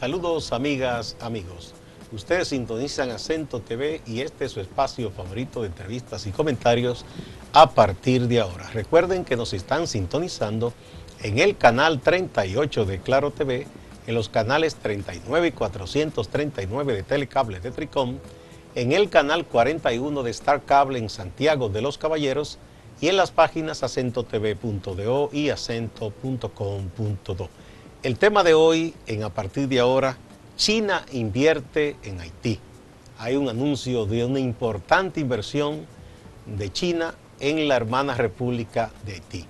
Saludos amigas, amigos. Ustedes sintonizan Acento TV y este es su espacio favorito de entrevistas y comentarios a partir de ahora. Recuerden que nos están sintonizando en el canal 38 de Claro TV, en los canales 39 y 439 de Telecable de Tricom, en el canal 41 de Star Cable en Santiago de los Caballeros y en las páginas acentotv.do y acento.com.do. El tema de hoy, en A Partir de Ahora, China invierte en Haití. Hay un anuncio de una importante inversión de China en la hermana República de Haití.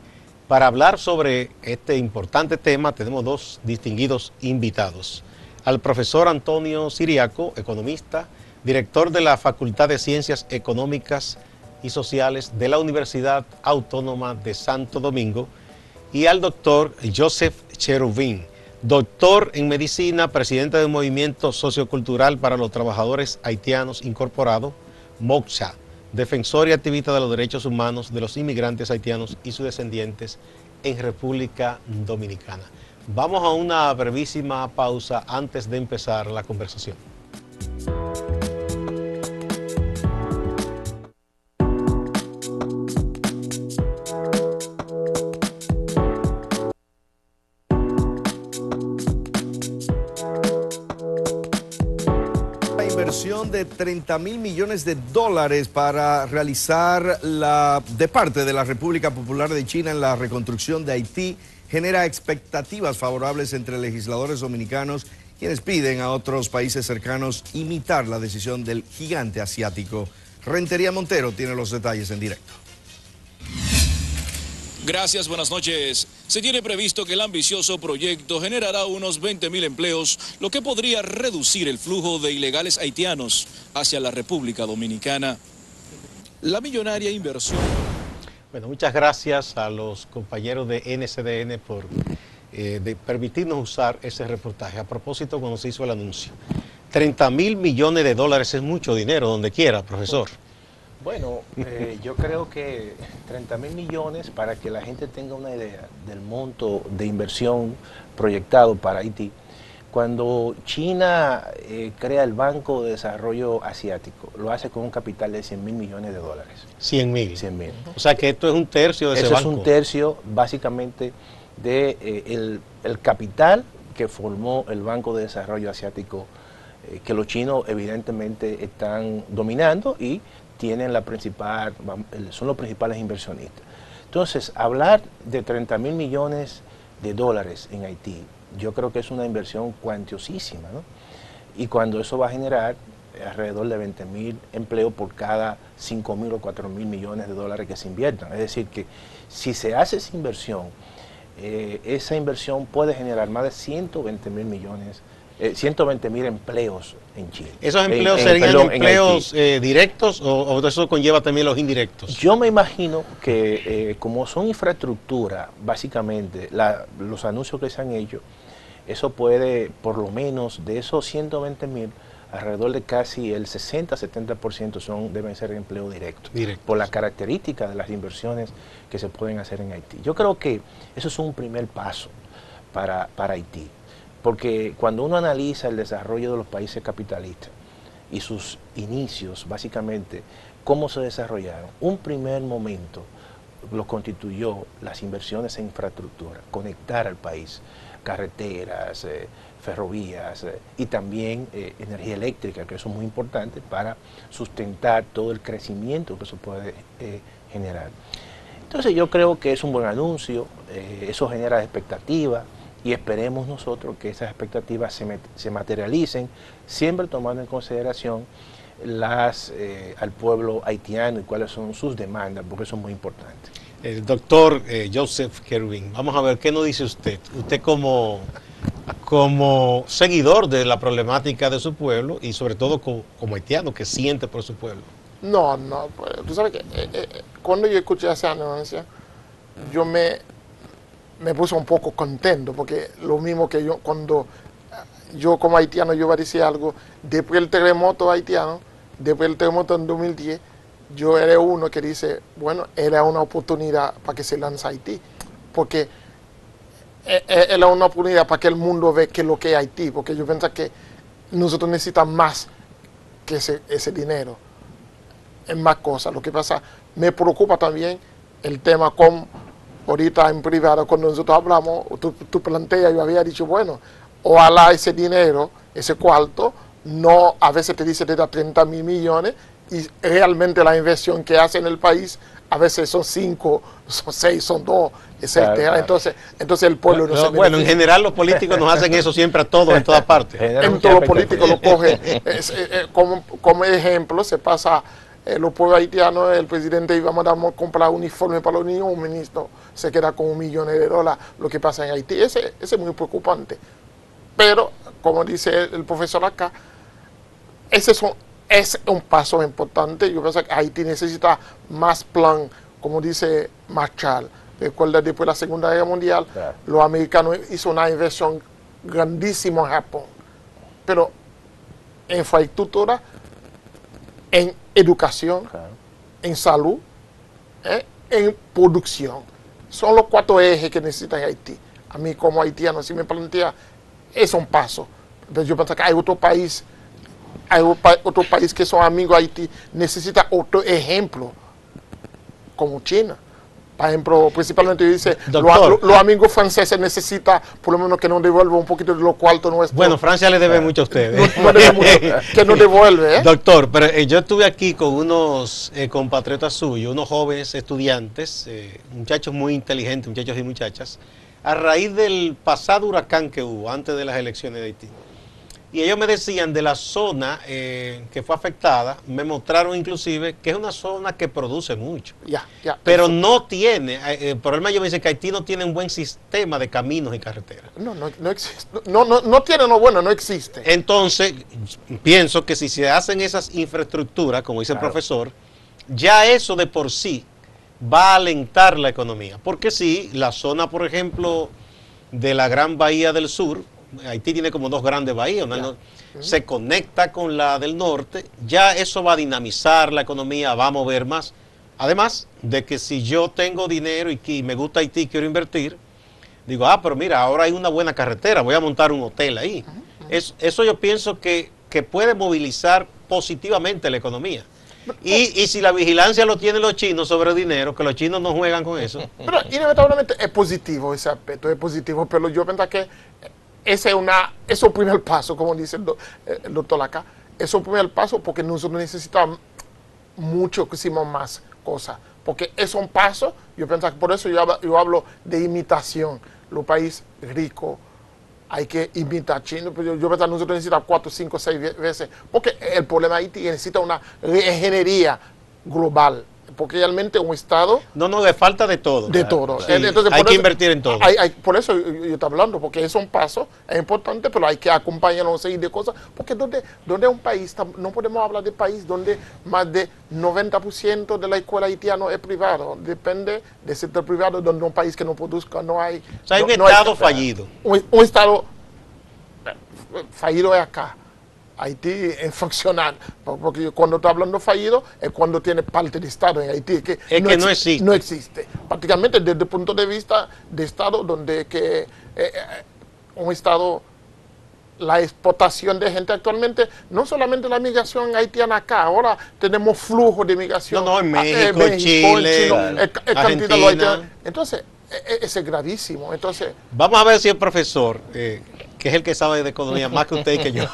Para hablar sobre este importante tema tenemos dos distinguidos invitados. Al profesor Antonio Siriaco, economista, director de la Facultad de Ciencias Económicas y Sociales de la Universidad Autónoma de Santo Domingo, y al doctor Joseph Cherubín, doctor en medicina, presidente del Movimiento Sociocultural para los Trabajadores Haitianos Incorporado, MOCHA, defensor y activista de los derechos humanos de los inmigrantes haitianos y sus descendientes en República Dominicana. Vamos a una brevísima pausa antes de empezar la conversación. De 30.000 millones de dólares para realizar de parte de la República Popular de China en la reconstrucción de Haití genera expectativas favorables entre legisladores dominicanos, quienes piden a otros países cercanos imitar la decisión del gigante asiático. Rentería Montero tiene los detalles en directo. Gracias, buenas noches. Se tiene previsto que el ambicioso proyecto generará unos 20.000 empleos, lo que podría reducir el flujo de ilegales haitianos hacia la República Dominicana. La millonaria inversión. Bueno, muchas gracias a los compañeros de NCDN por permitirnos usar ese reportaje. A propósito, cuando se hizo el anuncio, 30.000 millones de dólares es mucho dinero, donde quiera, profesor. Bueno, yo creo que 30.000 millones, para que la gente tenga una idea del monto de inversión proyectado para Haití, cuando China crea el Banco de Desarrollo Asiático, lo hace con un capital de 100.000 millones de dólares. 100.000. 100.000. O sea que esto es un tercio de ese Eso banco. es un tercio, básicamente, de el capital que formó el Banco de Desarrollo Asiático, que los chinos evidentemente están dominando y tienen son los principales inversionistas. Entonces, hablar de 30.000 millones de dólares en Haití, yo creo que es una inversión cuantiosísima, ¿no? Y cuando eso va a generar alrededor de 20.000 empleos por cada 5.000 o 4.000 millones de dólares que se inviertan. Es decir, que si se hace esa inversión puede generar más de 120.000 millones 120.000 empleos en Chile. ¿Esos empleos serían empleos directos o eso conlleva también los indirectos? Yo me imagino que como son infraestructura, básicamente, los anuncios que se han hecho, eso puede, por lo menos, de esos 120.000, alrededor de casi el 60-70% deben ser empleos directos, por la característica de las inversiones que se pueden hacer en Haití. Yo creo que eso es un primer paso para Haití. Porque cuando uno analiza el desarrollo de los países capitalistas y sus inicios, básicamente, cómo se desarrollaron, un primer momento lo constituyó las inversiones en infraestructura, conectar al país, carreteras, ferrovías y también energía eléctrica, que eso es muy importante para sustentar todo el crecimiento que eso puede generar. Entonces yo creo que es un buen anuncio, eso genera expectativa. Y esperemos nosotros que esas expectativas se materialicen, siempre tomando en consideración al pueblo haitiano y cuáles son sus demandas, porque eso es muy importante. El doctor Joseph Cherubín, vamos a ver, ¿qué nos dice usted? Usted como seguidor de la problemática de su pueblo y sobre todo como haitiano que siente por su pueblo. No, pues, tú sabes que cuando yo escuché ese anuncio, yo me puse un poco contento, porque lo mismo que cuando yo como haitiano yo iba a decir algo, después del terremoto haitiano, después del terremoto en 2010, yo era uno que dice, bueno, era una oportunidad para que se lance Haití, porque es una oportunidad para que el mundo vea qué es lo que es Haití, porque yo pienso que nosotros necesitamos más que ese dinero, es más cosas. Lo que pasa, me preocupa también el tema como ahorita en privado, cuando nosotros hablamos, tú planteas, yo había dicho, bueno, ojalá ese dinero, ese cuarto, no, a veces te dice te da 30 mil millones y realmente la inversión que hace en el país a veces son 5, son 6, son 2, etc. Claro. Entonces el pueblo no se bueno, en general los políticos nos hacen eso siempre a todos, en todas partes. En todos los políticos lo cogen. Como ejemplo, se pasa los pueblos haitianos, el presidente iba a mandar a comprar uniforme para los niños, un ministro se queda con $1 millón, lo que pasa en Haití. Ese es muy preocupante. Pero, como dice el profesor acá, es un paso importante. Yo pienso que Haití necesita más plan, como dice Marshall. Recuerda, después de la Segunda Guerra Mundial, claro, los americanos hicieron una inversión grandísima en Japón. Pero en infraestructura, en educación, claro, en salud, en producción. Son los 4 ejes que necesita Haití. A mí como haitiano, si me plantea, es un paso. Pero yo pienso que hay otro país que son amigos de Haití, necesita otro ejemplo, como China. Por ejemplo, principalmente dice, los amigos franceses necesitan por lo menos que nos devuelva un poquito de lo cuarto nuestro. Bueno, Francia le debe mucho a ustedes. Que nos devuelve. Doctor, pero yo estuve aquí con unos compatriotas suyos, unos jóvenes estudiantes, muchachos muy inteligentes, muchachos y muchachas, a raíz del pasado huracán que hubo antes de las elecciones de Haití. Y ellos me decían de la zona que fue afectada, me mostraron inclusive que es una zona que produce mucho. Pero eso no tiene, el problema yo me dice que Haití no tiene un buen sistema de caminos y carreteras. No existe. No tiene lo bueno, no existe. Entonces, pienso que si se hacen esas infraestructuras, como dice el profesor, ya eso de por sí va a alentar la economía. Porque sí, la zona, por ejemplo, de la Gran Bahía del Sur, Haití tiene como 2 grandes bahías, se conecta con la del norte, ya eso va a dinamizar la economía, va a mover más. Además de que si yo tengo dinero y me gusta Haití, quiero invertir, digo, pero mira, ahora hay una buena carretera, voy a montar un hotel ahí. Eso yo pienso que puede movilizar positivamente la economía. Y si la vigilancia lo tienen los chinos sobre el dinero, que los chinos no juegan con eso. Pero inevitablemente es positivo ese aspecto, es positivo, pero yo pienso que ese es el primer paso, como dice el doctor Laca. Es el primer paso porque nosotros necesitamos muchísimo más cosas. Porque es un paso, yo pienso que por eso yo hablo de imitación. Los países ricos hay que imitar a China, pero yo pienso que nosotros necesitamos 4, 5, 6 veces. Porque el problema de Haití necesita una reingeniería global. Porque realmente un Estado... No, de falta de todo. De todo. Sí, entonces, hay que invertir en todo. Por eso yo estoy hablando, porque es un paso, es importante, pero hay que acompañarlo a seguir de cosas. Porque donde un país, no podemos hablar de país donde más de 90% de la escuela haitiana es privado. Depende del sector privado, donde un país que no produzca, no hay... O sea, hay un Estado fallido. Un Estado fallido es acá. Haití es funcional, porque cuando está hablando fallido es cuando tiene parte de Estado en Haití, que no existe. No existe. Prácticamente desde el punto de vista de Estado, donde un Estado, la exportación de gente actualmente, no solamente la migración haitiana acá, ahora tenemos flujo de migración. En México, Chile, Argentina. Entonces, es gravísimo. Entonces, vamos a ver si el profesor... que es el que sabe de economía más que usted y que yo,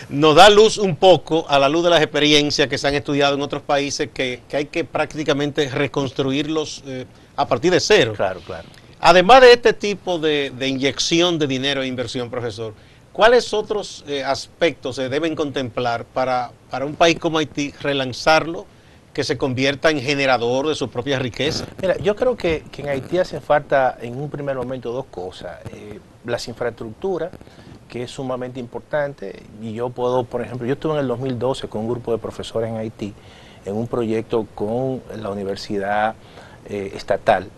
nos da luz un poco a la luz de las experiencias que se han estudiado en otros países que hay que prácticamente reconstruirlos a partir de cero. Claro. Además de este tipo de inyección de dinero e inversión, profesor, ¿cuáles otros aspectos se deben contemplar para un país como Haití relanzarlo, que se convierta en generador de su propia riqueza? Mira, yo creo que en Haití hacen falta en un primer momento 2 cosas. Las infraestructuras, que es sumamente importante, y yo puedo, por ejemplo, yo estuve en el 2012 con un grupo de profesores en Haití, en un proyecto con la universidad estatal,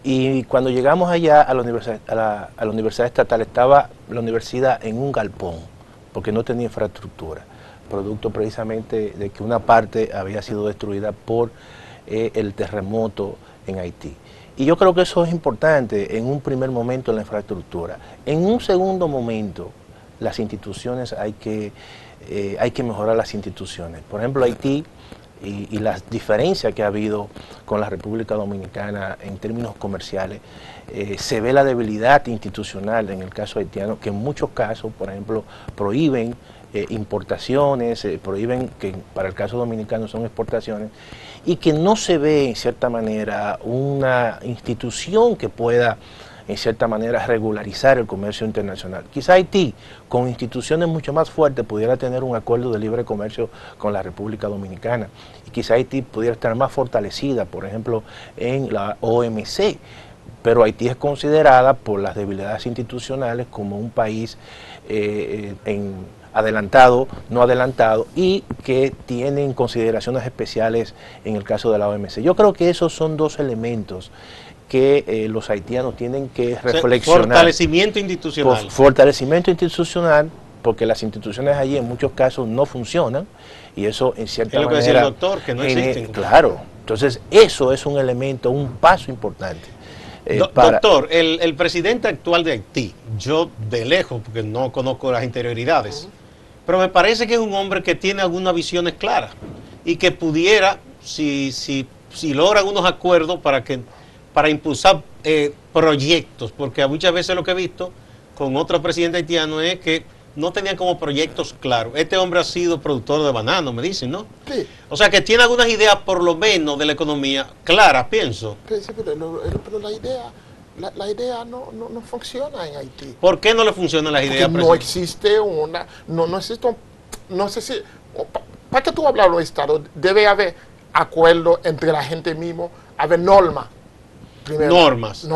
y cuando llegamos allá a la universidad estatal, estaba la universidad en un galpón, porque no tenía infraestructura, producto precisamente de que una parte había sido destruida por el terremoto en Haití. Y yo creo que eso es importante en un primer momento en la infraestructura. En un segundo momento, las instituciones hay que mejorar las instituciones. Por ejemplo, Haití y las diferencias que ha habido con la República Dominicana en términos comerciales, se ve la debilidad institucional en el caso haitiano, que en muchos casos, por ejemplo, prohíben importaciones, prohíben, que para el caso dominicano son exportaciones, y que no se ve en cierta manera una institución que pueda en cierta manera regularizar el comercio internacional. Quizá Haití, con instituciones mucho más fuertes, pudiera tener un acuerdo de libre comercio con la República Dominicana, y quizá Haití pudiera estar más fortalecida, por ejemplo, en la OMC, pero Haití es considerada por las debilidades institucionales como un país adelantado, no adelantado, y que tienen consideraciones especiales en el caso de la OMC. Yo creo que esos son dos elementos que los haitianos tienen que reflexionar. Fortalecimiento institucional. Fortalecimiento institucional, porque las instituciones allí en muchos casos no funcionan, y eso en cierta manera... Es lo que decía el doctor, que no existen. Claro, entonces eso es un elemento, un paso importante. Doctor, el presidente actual de Haití, yo de lejos, porque no conozco las interioridades, pero me parece que es un hombre que tiene algunas visiones claras y que pudiera, si logra algunos acuerdos para impulsar proyectos, porque muchas veces lo que he visto con otros presidentes haitianos es que no tenían como proyectos claros. Este hombre ha sido productor de bananos, me dicen, ¿no? Sí. O sea que tiene algunas ideas, por lo menos, de la economía claras, pienso. Sí, pero la idea no funciona en Haití. ¿Por qué no le funcionan las ideas? No existe no sé si, para que tú hablas de los estados, debe haber acuerdo entre la gente mismo, haber normas. Normas.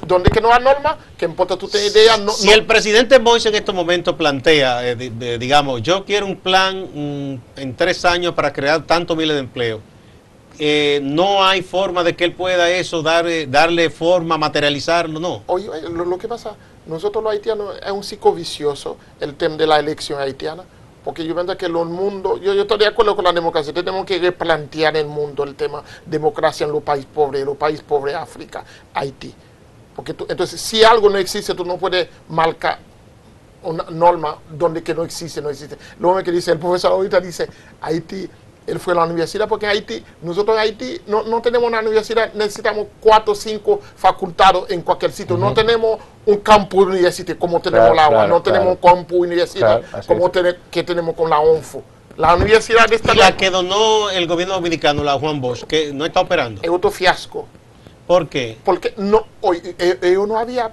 Donde que no hay normas, que importa tú te idea. Si el presidente Moïse en estos momentos plantea, digamos, yo quiero un plan en 3 años para crear tantos miles de empleos, no hay forma de que él pueda eso, darle forma, materializarlo, no. Oye, lo que pasa, nosotros los haitianos, es un ciclo vicioso el tema de la elección haitiana, porque yo veo que el mundo, yo estoy de acuerdo con la democracia, tenemos que replantear el mundo, el tema democracia en los países pobres, África, Haití. Porque entonces, si algo no existe, tú no puedes marcar una norma donde que no existe. Lo que dice el profesor ahorita, dice, Haití, él fue a la universidad, porque nosotros en Haití no tenemos una universidad, necesitamos 4 o 5 facultados en cualquier sitio. No tenemos un campus universitario como tenemos la agua, no tenemos un campus universitario como que tenemos con la ONFO. La universidad de esta... Y la que donó el gobierno dominicano, la Juan Bosch, que no está operando. Es otro fiasco. ¿Por qué? Porque ellos no había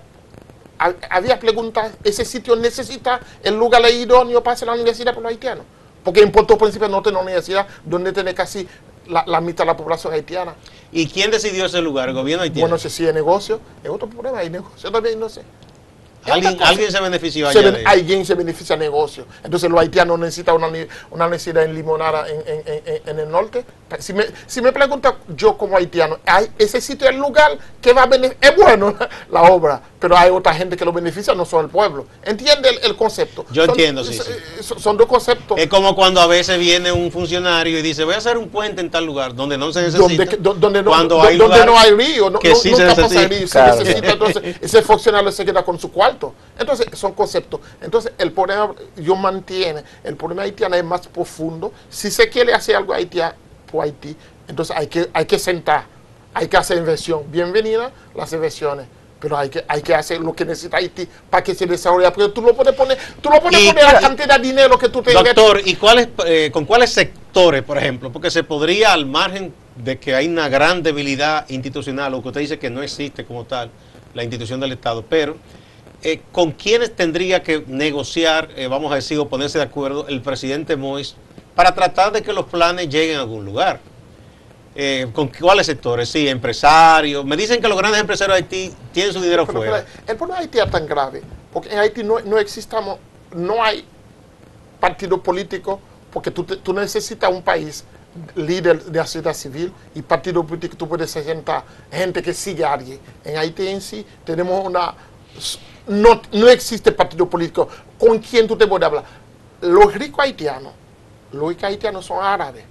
preguntas, ese sitio necesita el lugar idóneo para hacer la universidad para los haitianos. Porque en Puerto Príncipe no tiene una universidad donde tiene casi la mitad de la población haitiana. ¿Y quién decidió ese lugar? ¿El gobierno haitiano? Bueno, si es negocio, es otro problema, hay negocio también, no sé. ¿Alguien se benefició allá de eso? Alguien se beneficia de negocio. Entonces los haitianos necesitan una universidad en Limonada en el norte. Si me preguntan yo como haitiano, ese sitio es el lugar que va a beneficiar, es bueno la obra, pero hay otra gente que lo beneficia, no solo el pueblo. ¿Entiende el concepto? Yo entiendo, sí. Son dos conceptos. Es como cuando a veces viene un funcionario y dice, voy a hacer un puente en tal lugar, donde no se necesita. Donde no hay río, que sí se necesita. Entonces ese funcionario se queda con su cuarto. Entonces son conceptos. Entonces el problema, el problema haitiano es más profundo. Si se quiere hacer algo por Haití, entonces hay que sentar, hay que hacer inversión. Bienvenida las inversiones, pero hay que hacer lo que necesita Haití para que se desarrolle. Porque tú lo puedes poner la cantidad de dinero que tú te Doctor, ¿y con cuáles sectores, por ejemplo? Porque se podría, al margen de que hay una gran debilidad institucional, o que usted dice que no existe como tal la institución del Estado, pero ¿con quiénes tendría que negociar, vamos a decir, o ponerse de acuerdo el presidente Moïse para tratar de que los planes lleguen a algún lugar? ¿Con cuáles sectores? Sí, empresarios. Me dicen que los grandes empresarios de Haití tienen su dinero fuera. El problema de Haití es tan grave, porque en Haití no hay partido político, porque tú necesitas un país líder de la sociedad civil y partido político. Tú puedes sentar gente que sigue a alguien. En Haití en sí tenemos no existe partido político con quien tú te puedes hablar. Los ricos haitianos son árabes,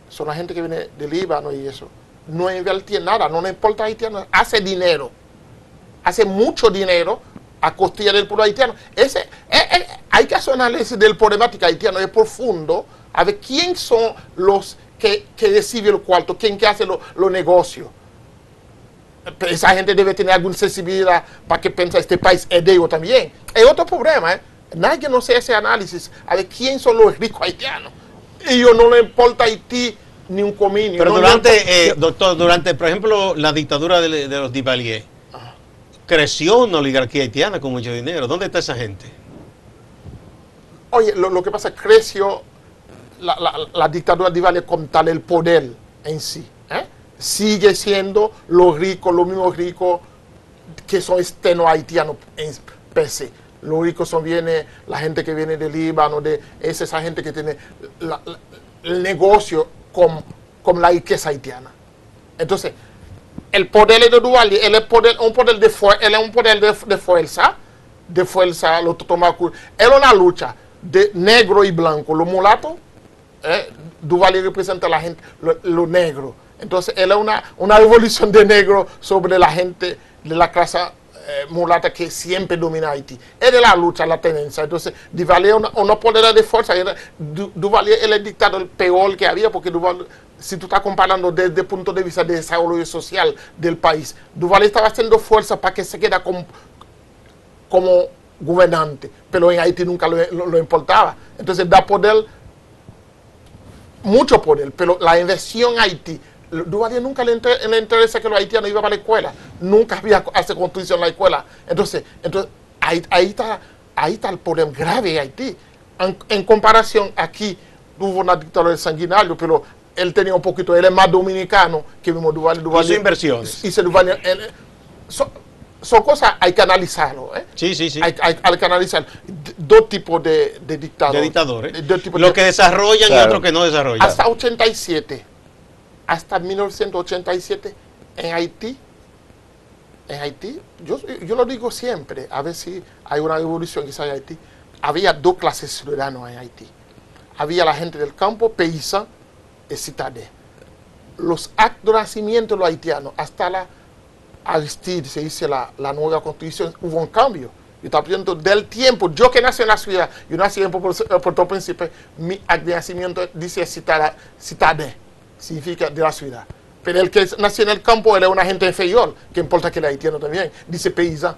son la gente que viene del Líbano y eso. no invierte en nada, no le importa a haitiano, hace dinero, hace mucho dinero a costilla del pueblo haitiano. Hay que hacer un análisis del problemática haitiano, es profundo, a ver quién son los que reciben el cuarto, quién que hace los negocios. Esa gente debe tener alguna sensibilidad para que piense este país es de ellos también. Es otro problema, ¿eh? Nadie no hace ese análisis, a ver quién son los ricos haitianos. Y ellos no le importa a Haití ni un comino. Pero doctor, durante, por ejemplo, la dictadura de los Duvalier, creció una oligarquía haitiana con mucho dinero. ¿Dónde está esa gente? Oye, lo que pasa es que creció la dictadura de Duvalier con tal el poder en sí. Sigue siendo los mismos ricos que son externos haitianos en per se. Los ricos viene la gente que viene del Líbano, es esa gente que tiene el negocio con la riqueza haitiana. Entonces, el poder de Duvalier, él es un poder de fuerza, lo toma. Es una lucha de negro y blanco. Los mulatos, Duvalier representa a la gente, lo negro. Entonces, él es una revolución de negro sobre la gente de la clase mulata que siempre domina Haití. Es de la lucha, la tendencia. Entonces, Duvalier es una poder de fuerza. Duvalier es el dictador peor que había, porque Duvalier, si tú estás comparando desde el punto de vista de desarrollo social del país, Duvalier estaba haciendo fuerza para que se quede como gobernante, pero en Haití nunca lo importaba. Entonces, da poder, mucho poder, pero la inversión en Haití, Duvalier nunca le interesa que los haitianos iban a la escuela, nunca había hacer construcción en la escuela. Entonces ahí está el problema grave en Haití. En comparación, aquí hubo una dictadura sanguinaria, pero él tenía un poquito, él es más dominicano que mismo Duvalier. Hizo inversiones. Son cosas, hay que analizarlo. Sí. Hay que analizar dos tipos de dictadores. De dictadores. Los que desarrollan y otros que no desarrollan. Hasta 87. Hasta 1987, en Haití, yo lo digo siempre, a ver si hay una evolución quizá en Haití, había dos clases de ciudadanos en Haití. Había la gente del campo, paisa y citadés. Los actos de nacimiento de los haitianos, hasta la Aristide, se dice la nueva constitución, hubo un cambio. Yo estaba pidiendo del tiempo, yo que nací en la ciudad, yo nací en Puerto Príncipe, mi acto de nacimiento dice citadés. Significa de la ciudad. Pero el que nació en el campo era una gente inferior, que importa que el haitiano también, dice paysan.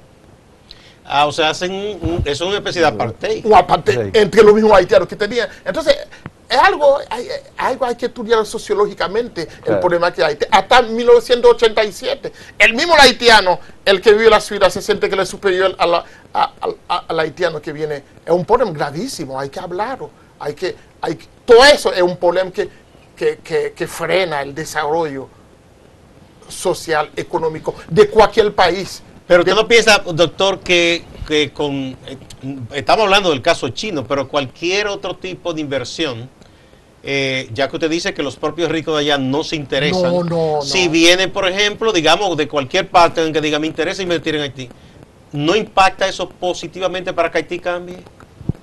O sea, eso es una especie de apartheid. Un apartheid entre los mismos haitianos que tenían. Entonces, es algo hay que estudiar sociológicamente, el problema que hay. Hasta 1987, el mismo haitiano, el que vive en la ciudad, se siente que él es superior al haitiano que viene. Es un problema gravísimo, hay que hablarlo. Todo eso es un problema que frena el desarrollo social, económico de cualquier país. Pero usted no piensa, doctor, que estamos hablando del caso chino, pero cualquier otro tipo de inversión, ya que usted dice que los propios ricos de allá no se interesan. No. Si viene, por ejemplo, digamos, de cualquier parte en que diga, me interesa invertir en Haití, ¿no impacta eso positivamente para que Haití cambie?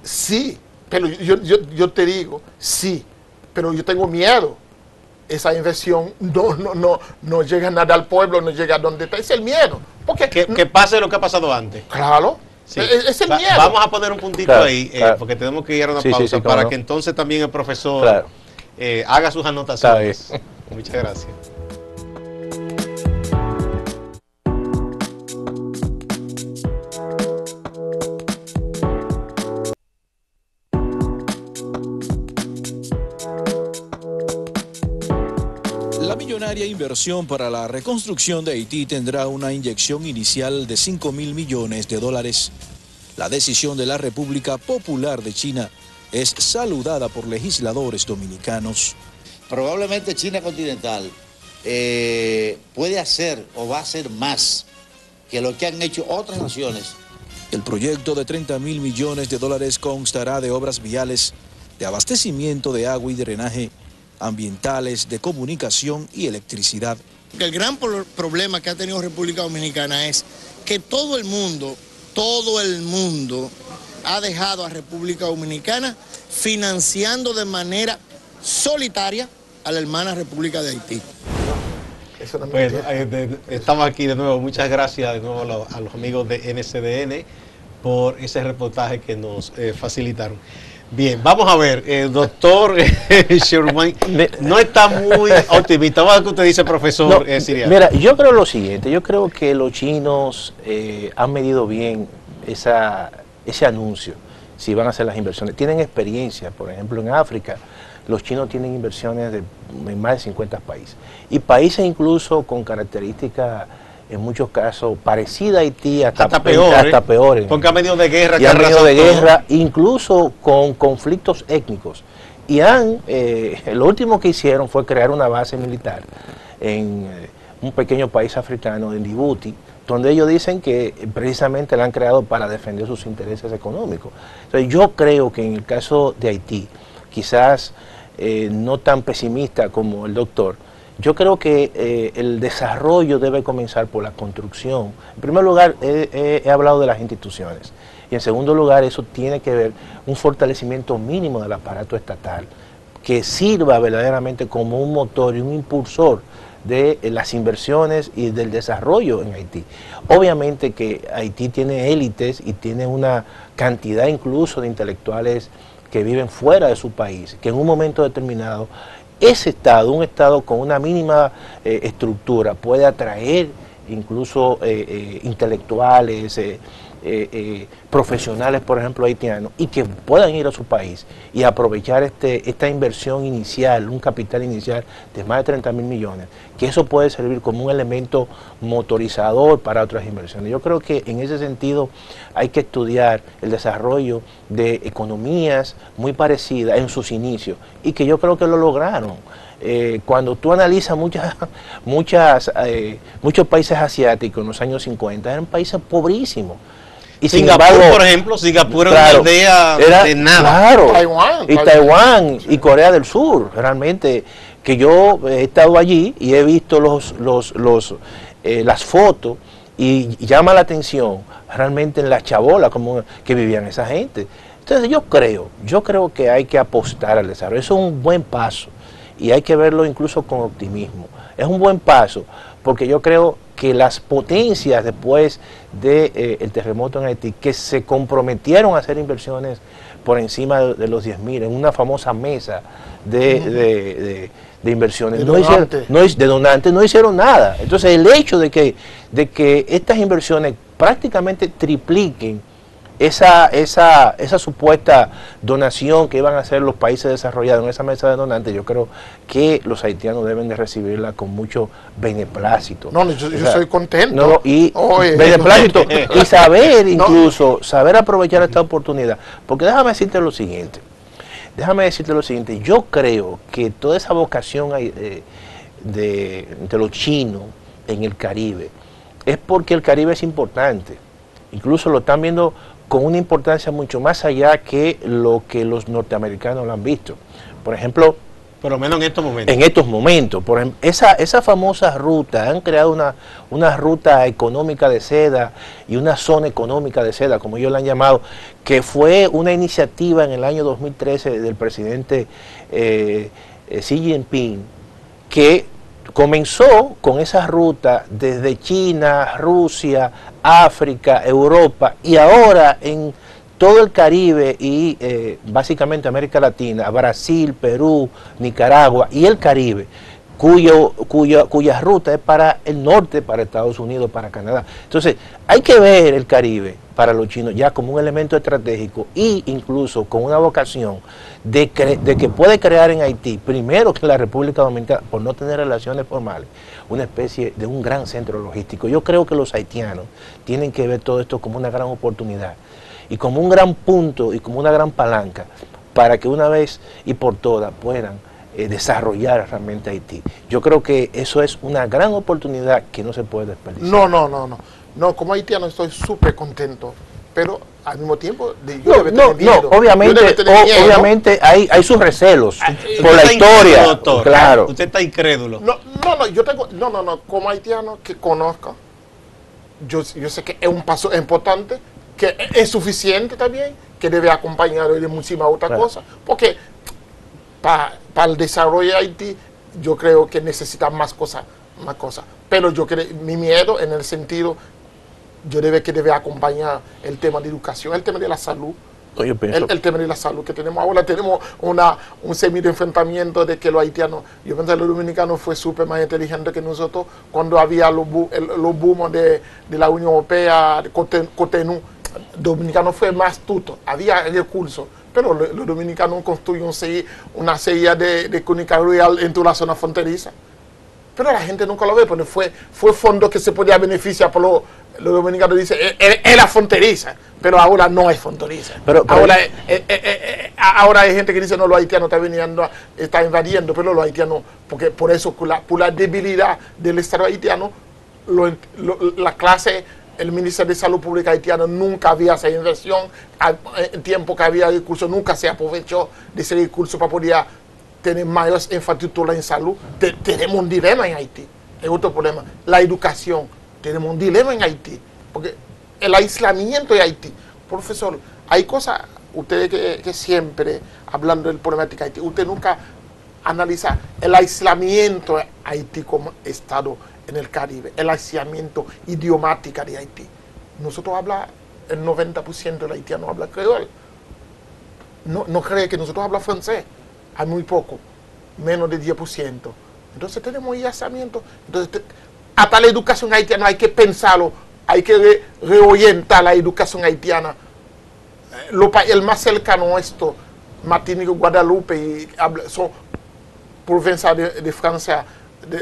Sí, pero yo te digo, sí. Pero yo tengo miedo. Esa inversión no llega nada al pueblo, no llega a donde está. Es el miedo. Porque que pase lo que ha pasado antes. Claro. Sí. Es el miedo. Vamos a poner un puntito ahí, porque tenemos que ir a una pausa para que entonces también el profesor haga sus anotaciones. Muchas gracias. La millonaria inversión para la reconstrucción de Haití tendrá una inyección inicial de $5.000 millones. La decisión de la República Popular de China es saludada por legisladores dominicanos. Probablemente China continental puede hacer o va a hacer más que lo que han hecho otras naciones. El proyecto de $30.000 millones constará de obras viales, de abastecimiento de agua y drenaje, ambientales, de comunicación y electricidad. El gran problema que ha tenido República Dominicana es que todo el mundo ha dejado a República Dominicana financiando de manera solitaria a la hermana República de Haití. Eso no es Bueno, mentira. estamos aquí de nuevo. Muchas gracias de nuevo a los amigos de NCDN por ese reportaje que nos facilitaron. Bien, vamos a ver, doctor Sherman, no está muy optimista. Vamos a ver qué usted dice, profesor Siriano. Mira, yo creo lo siguiente, yo creo que los chinos han medido bien ese anuncio, si van a hacer las inversiones. Tienen experiencia, por ejemplo, en África, los chinos tienen inversiones en más de 50 países. Y países incluso con características, en muchos casos, parecidas a Haití, hasta peores. Porque a medio de guerra. Y a medio de guerra, incluso con conflictos étnicos. Y lo último que hicieron fue crear una base militar en un pequeño país africano, en Djibouti, donde ellos dicen que precisamente la han creado para defender sus intereses económicos. Entonces yo creo que en el caso de Haití, quizás no tan pesimista como el doctor, yo creo que el desarrollo debe comenzar por la construcción. En primer lugar, he hablado de las instituciones. Y en segundo lugar, eso tiene que ver un fortalecimiento mínimo del aparato estatal, que sirva verdaderamente como un motor y un impulsor de las inversiones y del desarrollo en Haití. Obviamente que Haití tiene élites y tiene una cantidad incluso de intelectuales que viven fuera de su país, que en un momento determinado ese Estado, un Estado con una mínima estructura, puede atraer incluso intelectuales, profesionales, por ejemplo, haitianos, y que puedan ir a su país y aprovechar esta inversión inicial, un capital inicial de más de 30.000 millones, que eso puede servir como un elemento motorizador para otras inversiones. Yo creo que en ese sentido hay que estudiar el desarrollo de economías muy parecidas en sus inicios, y que yo creo que lo lograron. Cuando tú analizas muchos países asiáticos en los años 50, eran países pobrísimos. Y Singapur, sin embargo, por ejemplo, Singapur claro, era una aldea de nada. Claro, Taiwán y Corea del Sur, realmente, que yo he estado allí y he visto las fotos y llama la atención realmente en las chabolas como que vivían esa gente. Entonces yo creo que hay que apostar al desarrollo. Eso es un buen paso y hay que verlo incluso con optimismo. Es un buen paso porque yo creo que las potencias después del terremoto en Haití, que se comprometieron a hacer inversiones por encima de los 10.000 en una famosa mesa de inversiones, de donantes, no hicieron nada. Entonces el hecho de que estas inversiones prácticamente tripliquen esa supuesta donación que iban a hacer los países desarrollados en esa mesa de donantes, yo creo que los haitianos deben de recibirla con mucho beneplácito. No, yo soy contento. No, y beneplácito y saber incluso, saber aprovechar esta oportunidad. Porque déjame decirte lo siguiente, yo creo que toda esa vocación de los chinos en el Caribe es porque el Caribe es importante. Incluso lo están viendo con una importancia mucho más allá que lo que los norteamericanos lo han visto. Por ejemplo, por lo menos en estos momentos. En estos momentos, por ejemplo, esa famosa ruta, han creado una ruta económica de seda y una zona económica de seda, como ellos la han llamado, que fue una iniciativa en el año 2013 del presidente Xi Jinping, que comenzó con esa ruta desde China, Rusia, África, Europa, y ahora en todo el Caribe y básicamente América Latina, Brasil, Perú, Nicaragua y el Caribe, cuya ruta es para el norte, para Estados Unidos, para Canadá. Entonces, hay que ver el Caribe para los chinos ya como un elemento estratégico e incluso con una vocación de que puede crear en Haití, primero que la República Dominicana, por no tener relaciones formales, una especie de un gran centro logístico. Yo creo que los haitianos tienen que ver todo esto como una gran oportunidad y como un gran punto y como una gran palanca para que una vez y por todas puedan desarrollar realmente Haití. Yo creo que eso es una gran oportunidad que no se puede desperdiciar. No, como haitiano estoy súper contento, pero al mismo tiempo obviamente hay sus recelos por la historia, doctor, claro. Usted está incrédulo. Como haitiano que conozco, yo sé que es un paso importante, que es suficiente también, que debe acompañar de muchísimas otras cosas, porque para el desarrollo de Haití yo creo que necesita más cosas más cosas. Pero yo creo, mi miedo en el sentido, yo debe acompañar el tema de educación, el tema de la salud. Yo pienso, El tema de la salud que tenemos ahora, tenemos un semi de enfrentamiento de que los haitianos, yo pienso que los dominicanos fue súper más inteligente que nosotros cuando había los boomos de la Unión Europea, Cotonou. Dominicanos fue más astuto, había recursos, pero los dominicanos construyen una serie de comunicación en toda la zona fronteriza. Pero la gente nunca lo ve, porque fue fondo que se podía beneficiar por los dominicanos. Dicen, es la fronteriza, pero ahora no es fronteriza. Ahora hay gente que dice, no, los haitianos están invadiendo, pero los haitianos, porque por eso, por la debilidad del Estado haitiano, la clase, el Ministerio de Salud Pública haitiano nunca había esa inversión, en tiempo que había recursos, nunca se aprovechó de ese recurso para poder tener mayores infraestructuras en salud. Tenemos un dilema en Haití, es otro problema. La educación, tenemos un dilema en Haití, porque el aislamiento de Haití, profesor, hay cosas, ustedes que siempre, hablando del problemática de Haití, usted nunca analiza el aislamiento de Haití como Estado en el Caribe, el aislamiento idiomático de Haití. Nosotros hablamos, el 90% del haitiano habla creol. No cree que nosotros hablamos francés. Hay muy poco, menos de 10%. Entonces tenemos aislamiento. Entonces, hasta la educación haitiana hay que pensarlo, hay que reorientar la educación haitiana. El más cercano a esto, Martinique, Guadalupe, y son provincias de Francia,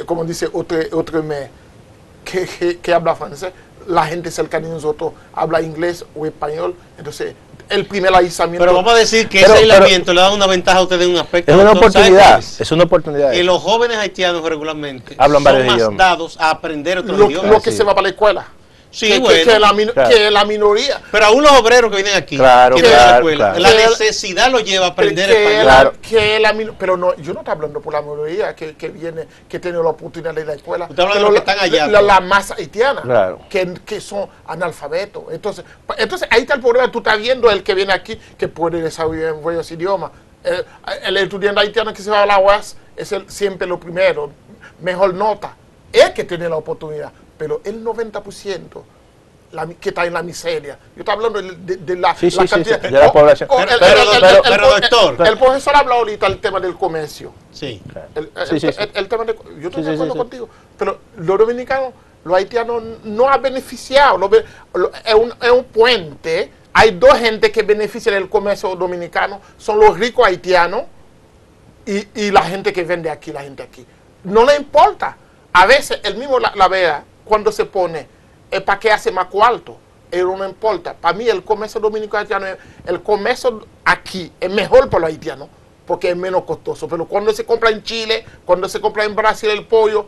como dice Outremer, que habla francés. La gente cercana a nosotros habla inglés o español. Entonces, el primer aislamiento. Pero vamos a decir que ese aislamiento le da una ventaja a ustedes en un aspecto. Es una oportunidad. Es una oportunidad. Y los jóvenes haitianos regularmente hablan son varios más idiomas, dados a aprender otros idiomas. Lo que se va para la escuela. Sí, que, bueno. que la minoría. Pero aún los obreros que vienen aquí, Claro, que vienen a la claro, escuela, claro. la necesidad los lleva a aprender español. Claro. Pero no, yo no estoy hablando por la minoría que viene, que tiene la oportunidad de ir a la escuela. Usted habla de los que están allá. La masa haitiana, Claro. que son analfabetos. Entonces, ahí está el problema. Tú estás viendo el que viene aquí, que puede desarrollar varios idiomas. El estudiante haitiano que se va a la UAS es siempre lo primero, mejor nota. Es que tiene la oportunidad. Pero el 90% que está en la miseria. Yo estoy hablando de la cantidad de la población. Pero doctor. El profesor habla ahorita del tema del comercio. Sí. El tema de, yo estoy de acuerdo contigo. Pero los dominicanos, los haitianos no han beneficiado. Es un puente. Hay dos gente que benefician del comercio dominicano. Son los ricos haitianos y la gente que vende aquí, la gente aquí. No le importa. A veces el mismo la vea cuando se pone para que hace más cuarto, pero no importa. Para mí el comercio dominicano, el comercio aquí es mejor para los haitianos porque es menos costoso. Pero cuando se compra en Chile, cuando se compra en Brasil el pollo,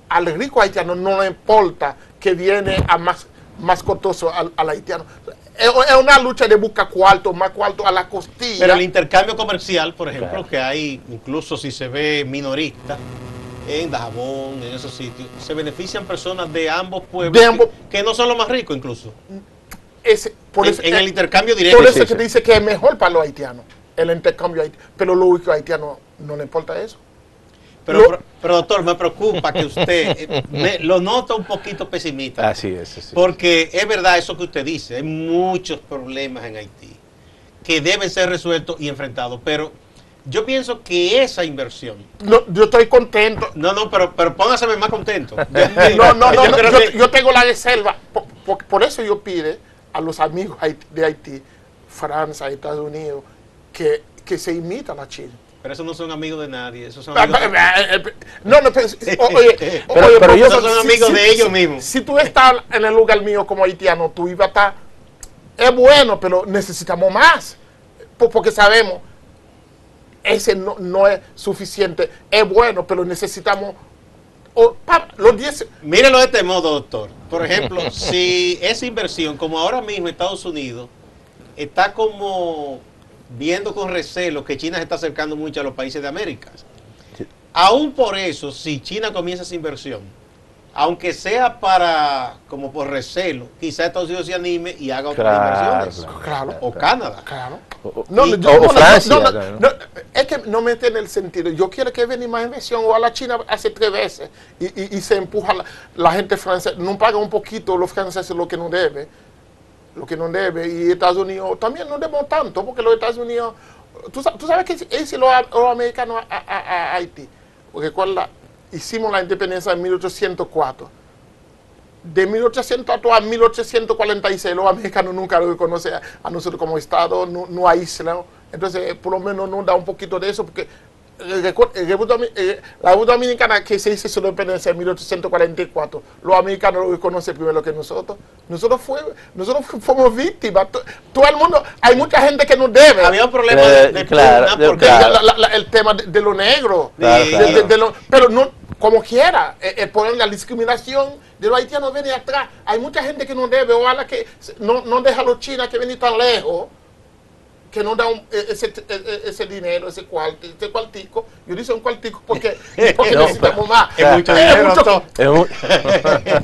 al rico haitiano no le importa que viene a más costoso al haitiano. Es una lucha de buscar más cuarto a la costilla. Pero el intercambio comercial, por ejemplo, que hay, incluso si se ve minorista, en Dajabón, en esos sitios, se benefician personas de ambos pueblos que no son los más ricos incluso. En el intercambio directo. Por eso que dice que es mejor para los haitianos, el intercambio haitiano. Pero los haitianos no le importa eso. Pero doctor, me preocupa que usted lo nota un poquito pesimista. Así es. Porque es verdad eso que usted dice, hay muchos problemas en Haití que deben ser resueltos y enfrentados, pero yo pienso que esa inversión... No, yo estoy contento. No, pero póngaseme más contento. Yo tengo la reserva. Por eso yo pido a los amigos de Haití, Francia, Estados Unidos, que se imitan a Chile. Pero esos no son amigos de nadie. Esos son amigos pero ellos son amigos de ellos mismos. Si tú estás en el lugar mío como haitiano, tú ibas a estar... Es bueno, pero necesitamos más. Porque sabemos... Ese no es suficiente. Es bueno, pero necesitamos los 10. Mírelo de este modo, doctor. Por ejemplo, si esa inversión, como ahora mismo Estados Unidos está como viendo con recelo que China se está acercando mucho a los países de América. Aún por eso, si China comienza esa inversión, aunque sea para, como por recelo, quizá Estados Unidos se anime y haga otras inversiones. Claro. O Canadá. Claro. O Francia. Es que no me tiene el sentido. Yo quiero que venga más inversión. O a la China hace 3 veces y se empuja la gente francesa. No paga un poquito los franceses lo que no debe. Lo que no debe. Y Estados Unidos también no debemos tanto, porque los Estados Unidos. Tú sabes que es los americanos a Haití. Recuerda, hicimos la independencia en 1804. De 1800 a 1846, los americanos nunca lo reconocen a nosotros como Estado, no a isla. Entonces, por lo menos nos da un poquito de eso, porque la República Dominicana, que se hizo su independencia en 1844, los americanos lo reconocen primero que nosotros. Nosotros fuimos víctimas. Todo el mundo, hay mucha gente que nos debe. Había un problema de porque el tema de lo negro. Pero no, como quiera, poner la discriminación de los haitianos viene atrás. Hay mucha gente que no debe, ojalá que no deja a los chinos que venir tan lejos, que no da ese dinero, ese cuartico. Yo dice un cuartico porque necesitamos más. Es mucho dinero.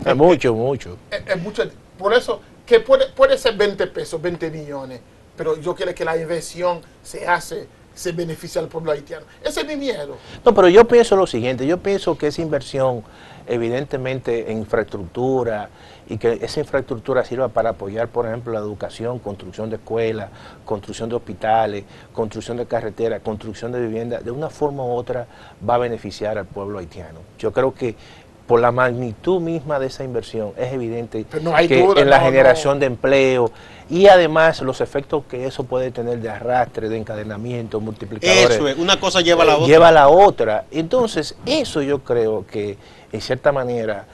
Es mucho. Es mucho. Por eso, que puede ser 20 pesos, 20 millones, pero yo quiero que la inversión se beneficie al pueblo haitiano. Ese es mi miedo. No, pero yo pienso lo siguiente, yo pienso que esa inversión evidentemente en infraestructura y que esa infraestructura sirva para apoyar, por ejemplo, la educación, construcción de escuelas, construcción de hospitales, construcción de carreteras, construcción de viviendas, de una forma u otra va a beneficiar al pueblo haitiano. Yo creo que por la magnitud misma de esa inversión es evidente que en la generación de empleo y además los efectos que eso puede tener de arrastre, de encadenamiento, multiplicadores. Eso es, una cosa lleva a la otra. Lleva a la otra. Entonces, eso yo creo que en cierta manera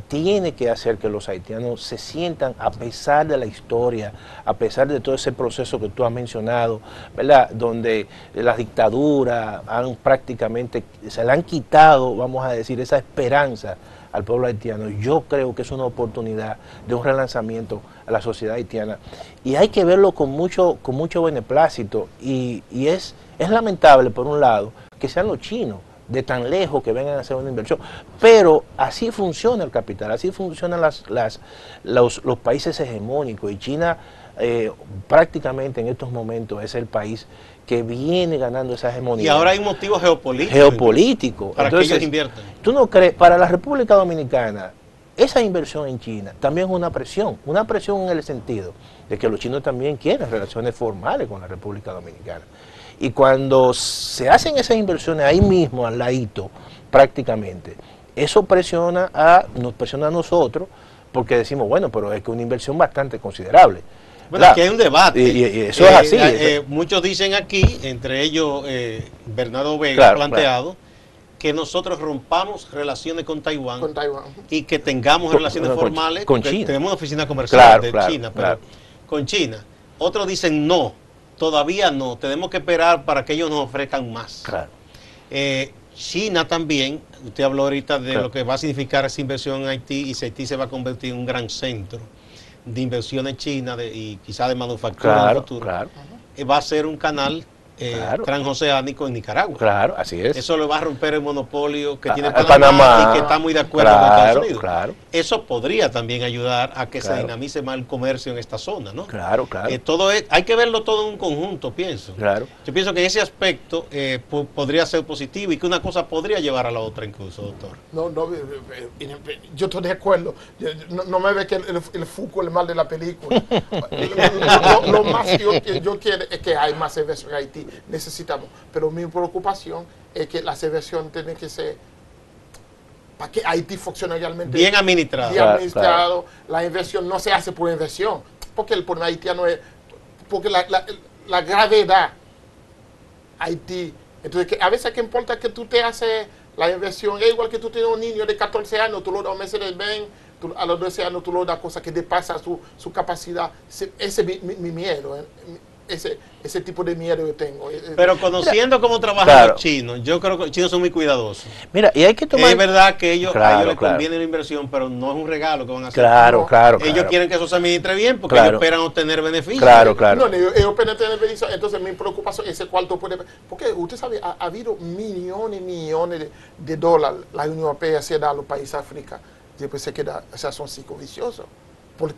tiene que hacer que los haitianos se sientan, a pesar de la historia, a pesar de todo ese proceso que tú has mencionado, ¿verdad? Donde las dictaduras prácticamente se le han quitado, vamos a decir, esa esperanza al pueblo haitiano. Yo creo que es una oportunidad de un relanzamiento a la sociedad haitiana y hay que verlo con mucho beneplácito y es lamentable, por un lado, que sean los chinos de tan lejos que vengan a hacer una inversión, pero así funciona el capital, así funcionan los países hegemónicos y China prácticamente en estos momentos es el país que viene ganando esa hegemonía. Y ahora hay motivos geopolíticos para que ellos inviertan. ¿Tú no crees? Para la República Dominicana, esa inversión en China también es una presión en el sentido de que los chinos también quieren relaciones formales con la República Dominicana. Y cuando se hacen esas inversiones ahí mismo, al ladito, prácticamente, eso nos presiona a nosotros, porque decimos, bueno, pero es que una inversión bastante considerable. Bueno, aquí hay un debate. Y eso es así. Muchos dicen aquí, entre ellos Bernardo Vega, planteado, que nosotros rompamos relaciones con Taiwán, y que tengamos relaciones formales con China. Tenemos una oficina comercial de China, pero con China. Otros dicen no. Todavía no, tenemos que esperar para que ellos nos ofrezcan más. Claro. China también, usted habló ahorita de lo que va a significar esa inversión en Haití, y si Haití se va a convertir en un gran centro de inversiones chinas y quizá de manufactura en el futuro. Va a ser un canal transoceánico en Nicaragua. Claro, así es. Eso le va a romper el monopolio que tiene Panamá y que está muy de acuerdo con Estados Unidos. Eso podría también ayudar a que se dinamice más el comercio en esta zona, ¿no? Hay que verlo todo en un conjunto, pienso. Yo pienso que en ese aspecto podría ser positivo y que una cosa podría llevar a la otra incluso, doctor. Yo estoy de acuerdo. No me ve que el Foucault es el mal de la película. Lo más que yo quiero es que hay más inversión en Haití. Necesitamos, pero mi preocupación es que la inversión tiene que ser para que Haití funcione realmente bien administrado. La inversión no se hace por inversión, porque el pueblo haitiano es, porque la gravedad Haití, entonces a veces que importa que tú te haces la inversión, es igual que tú tienes un niño de 14 años, tú lo das meses del bien, a los 12 años tú lo das cosas que depasa su capacidad. Ese es mi miedo. Ese tipo de miedo que tengo. Pero conociendo cómo trabajan los chinos, yo creo que los chinos son muy cuidadosos. Mira, y hay que tomar... Es verdad que a ellos les conviene la inversión, pero no es un regalo que van a hacer. Ellos quieren que eso se administre bien porque ellos esperan obtener beneficios. No, ellos esperan tener beneficios. Entonces mi preocupación es ese cuarto puede... Porque usted sabe, ha habido millones y millones de dólares la Unión Europea se da a los países africanos. después se queda, o sea, son ciclos viciosos.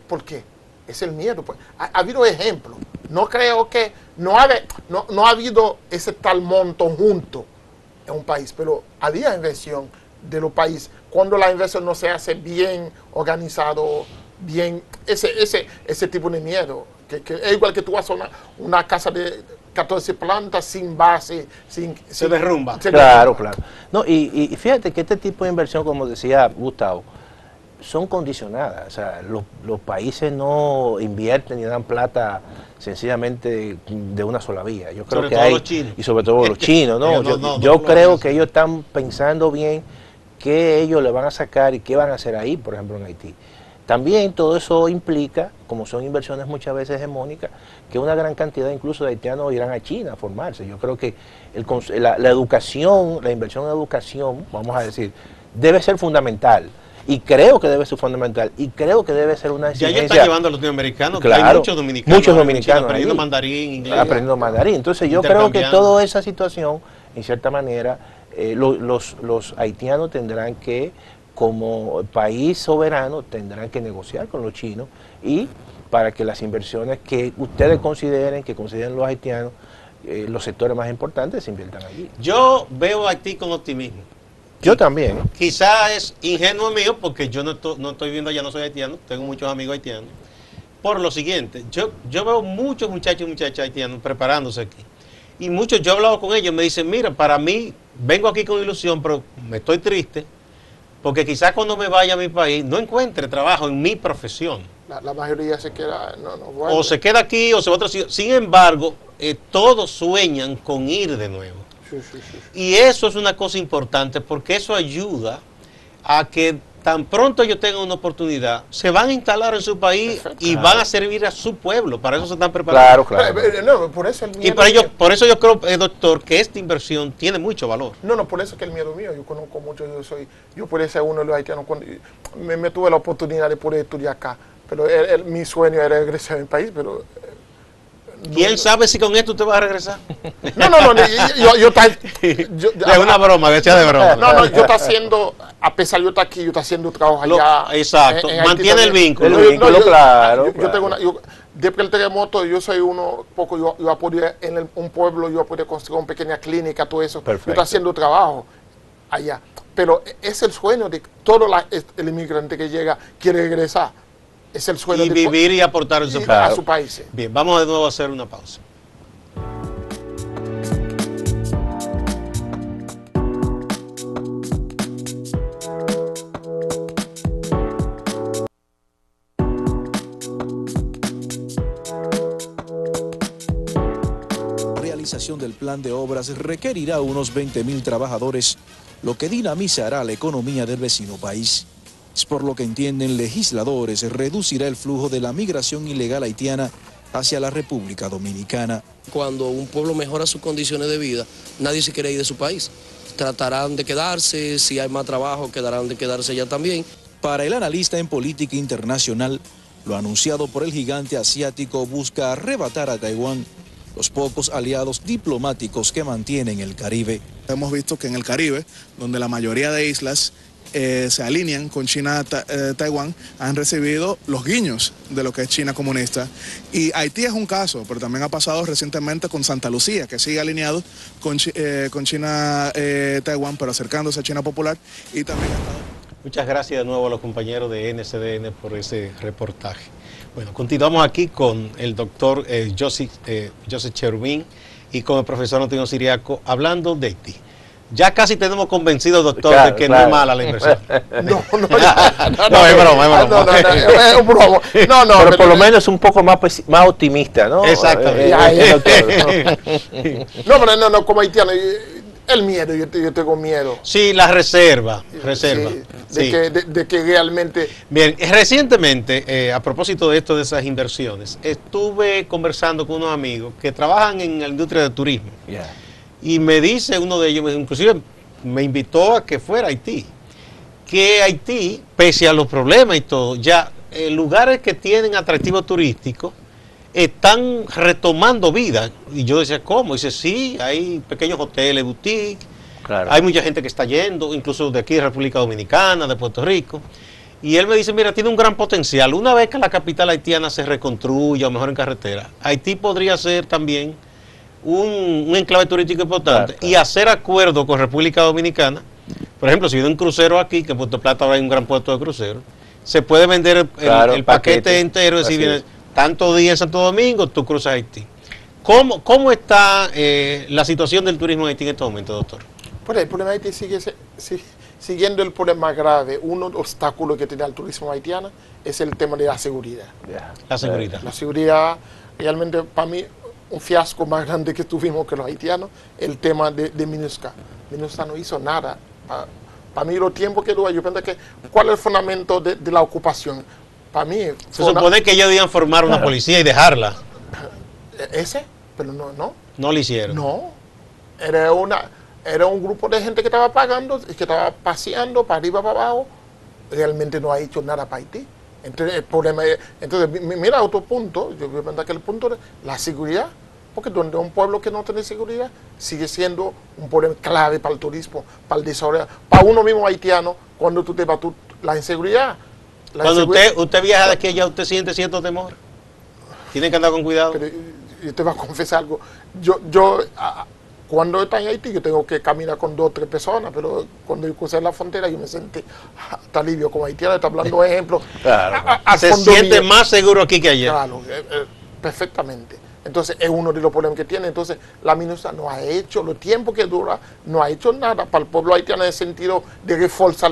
¿Por qué? Es el miedo. Pues. Ha habido ejemplos. No creo que, no ha habido ese tal monto junto en un país, pero había inversión de los países. Cuando la inversión no se hace bien organizado, bien, ese tipo de miedo, que es igual que tú vas a una casa de 14 plantas sin base, se derrumba. Claro. No, y fíjate que este tipo de inversión, como decía Gustavo, son condicionadas. O sea, los países no invierten ni dan plata sencillamente de una sola vía. Yo creo sobre que todo hay, los chinos. y sobre todo los chinos, ¿no? Yo creo que ellos están pensando bien qué ellos le van a sacar y qué van a hacer ahí, por ejemplo, en Haití. También todo eso implica, como son inversiones muchas veces hegemónicas, que una gran cantidad incluso de haitianos irán a China a formarse. Yo creo que la educación, la inversión en educación, vamos a decir, debe ser fundamental. Y creo que debe ser fundamental. Y creo que debe ser una exigencia. Ya están llevando a los latinoamericanos, claro, hay muchos dominicanos aprendiendo mandarín, inglés. Aprendiendo mandarín. Entonces yo creo que toda esa situación, en cierta manera, los haitianos tendrán que, como país soberano, tendrán que negociar con los chinos y para que las inversiones que ustedes consideren, que consideren los haitianos, los sectores más importantes, se inviertan allí. Yo veo a Haití con optimismo. Yo también. Quizás es ingenuo mío porque yo no estoy viendo allá, no soy haitiano, tengo muchos amigos haitianos. Por lo siguiente, yo veo muchos muchachos y muchachas haitianos preparándose aquí. Y muchos, yo he hablado con ellos, me dicen, mira, para mí, vengo aquí con ilusión, pero me estoy triste, porque quizás cuando me vaya a mi país no encuentre trabajo en mi profesión. La mayoría se queda, o se queda aquí o se va a otro sitio. Sin embargo, todos sueñan con ir de nuevo. Sí. Y eso es una cosa importante porque eso ayuda a que tan pronto ellos tengan una oportunidad, se van a instalar en su país y van a servir a su pueblo. Para eso se están preparando. Claro. No, por eso el miedo. Y por eso yo creo, doctor, que esta inversión tiene mucho valor. No, por eso que el miedo mío. Yo conozco mucho, yo pude ser uno de los haitianos cuando me tuve la oportunidad de poder estudiar acá. Pero mi sueño era regresar a mi país, pero... ¿Quién sabe si con esto usted va a regresar? No, es una broma, decía de broma. No, yo está haciendo, a pesar de yo estar aquí, yo está haciendo trabajo allá. Exacto, mantiene el vínculo. Claro. Yo tengo después del terremoto, yo soy yo apoyé en un pueblo, yo apoyé construir una pequeña clínica, todo eso. Perfecto. Yo estoy haciendo trabajo allá. Pero es el sueño de todo el inmigrante que llega, quiere regresar. Es el sueño y vivir y aportar en a su país. Bien, vamos de nuevo a hacer una pausa. La realización del plan de obras requerirá unos 20.000 trabajadores, lo que dinamizará la economía del vecino país. Es por lo que entienden legisladores, reducirá el flujo de la migración ilegal haitiana hacia la República Dominicana. Cuando un pueblo mejora sus condiciones de vida, nadie se quiere ir de su país. Tratarán de quedarse, si hay más trabajo, quedarán de quedarse allá también. Para el analista en política internacional, lo anunciado por el gigante asiático busca arrebatar a Taiwán los pocos aliados diplomáticos que mantienen el Caribe. Hemos visto que en el Caribe, donde la mayoría de islas se alinean con China, Taiwán, han recibido los guiños de lo que es China comunista. Y Haití es un caso, pero también ha pasado recientemente con Santa Lucía, que sigue alineado con China, Taiwán, pero acercándose a China Popular. Y también ha estado... Muchas gracias de nuevo a los compañeros de NCDN por ese reportaje. Bueno, continuamos aquí con el doctor Joseph Cherubín y con el profesor Antonio Siriaco hablando de Haití. Ya casi tenemos convencido, doctor, de que no es mala la inversión. No, es broma. Es un broma. Pero por lo menos es un poco más optimista, ¿no? Exactamente. No, como haitiano, el miedo, yo tengo miedo. Sí, la reserva. Sí, de que realmente... Bien, recientemente, a propósito de esto, de esas inversiones, estuve conversando con unos amigos que trabajan en la industria del turismo. Yeah. Y me dice uno de ellos, inclusive me invitó a que fuera a Haití, que Haití, pese a los problemas y todo, ya lugares que tienen atractivo turístico están retomando vida. Y yo decía, ¿cómo? Y dice, sí, hay pequeños hoteles, boutiques, claro. Hay mucha gente que está yendo, incluso de aquí de República Dominicana, de Puerto Rico. Y él me dice, mira, tiene un gran potencial. Una vez que la capital haitiana se reconstruya o mejor en carretera, Haití podría ser también un enclave turístico importante y hacer acuerdo con República Dominicana. Por ejemplo, si viene un crucero aquí, que en Puerto Plata ahora hay un gran puerto de crucero, se puede vender el paquete entero, es decir, viene tantos días en Santo Domingo, tú cruzas Haití. ¿Cómo está la situación del turismo en Haití en este momento, doctor? Pues el problema de Haití sigue siguiendo el problema grave. Uno de los obstáculos que tiene el turismo haitiano es el tema de la seguridad. La seguridad. La seguridad, realmente, para mí, un fiasco más grande que tuvimos que los haitianos, el tema de MINUSCA. MINUSCA no hizo nada. Para mí, los tiempos que dura, yo pienso que, ¿cuál es el fundamento de la ocupación? Para mí... Se supone que ellos debían formar una policía y dejarla. ¿Ese? Pero no. No lo hicieron. No. Era un grupo de gente que estaba pagando, que estaba paseando para arriba, para abajo. Realmente no ha hecho nada para Haití. Entonces, el problema es... Entonces, mira otro punto. Yo voy a pensar que el punto es la seguridad. Porque donde un pueblo que no tiene seguridad sigue siendo un problema clave para el turismo, para el desarrollo. Para uno mismo haitiano, cuando tú te vas, la inseguridad. Cuando usted viaja de aquí, ya usted siente cierto temor. Tiene que andar con cuidado. Pero yo te voy a confesar algo. Cuando está en Haití, yo tengo que caminar con 2 o 3 personas, pero cuando yo crucé la frontera, yo me sentí hasta alivio. Como haitiano, está hablando de ejemplos. Claro. Se siente más seguro aquí que allá. Claro, perfectamente. Entonces, es uno de los problemas que tiene. Entonces, la MINUSCA no ha hecho, los tiempos que dura, no ha hecho nada para el pueblo haitiano en el sentido de reforzar